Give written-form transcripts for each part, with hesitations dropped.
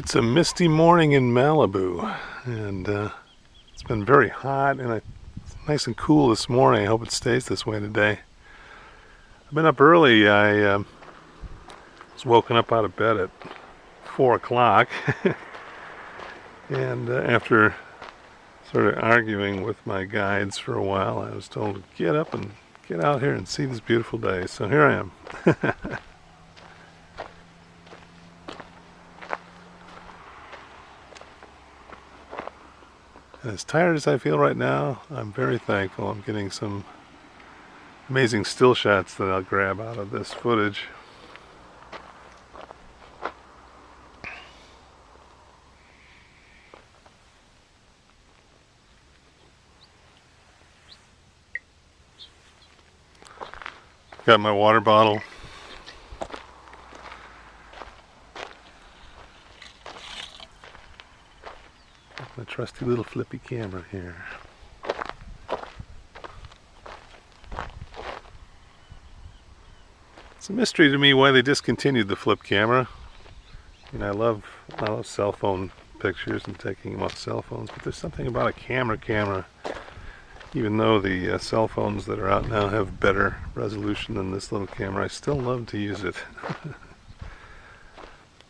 It's a misty morning in Malibu, and it's been very hot and it's nice and cool this morning. I hope it stays this way today. I've been up early. I was woken up out of bed at 4 o'clock and after sort of arguing with my guides for a while, I was told to get up and get out here and see this beautiful day. So here I am. And as tired as I feel right now, I'm very thankful. I'm getting some amazing still shots that I'll grab out of this footage. Got my water bottle. My trusty little flippy camera here. It's a mystery to me why they discontinued the flip camera. I mean, I love cell phone pictures and taking them off cell phones, but there's something about a camera. Even though the cell phones that are out now have better resolution than this little camera, I still love to use it.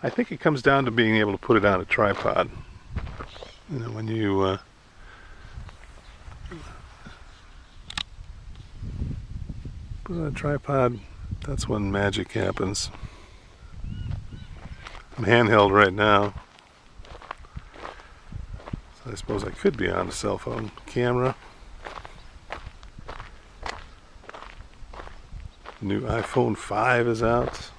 I think it comes down to being able to put it on a tripod. You know, when you put it on a tripod, that's when magic happens. I'm handheld right now, so I suppose I could be on a cell phone camera. The new iPhone 5 is out.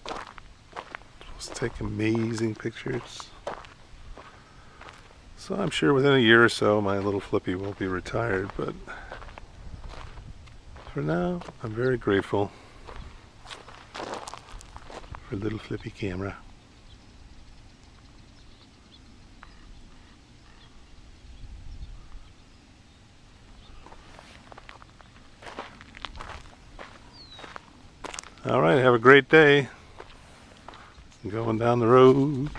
It's supposed to take amazing pictures. So I'm sure within a year or so my little flippy will be retired, but for now I'm very grateful for little flippy camera. Alright, have a great day. Going down the road.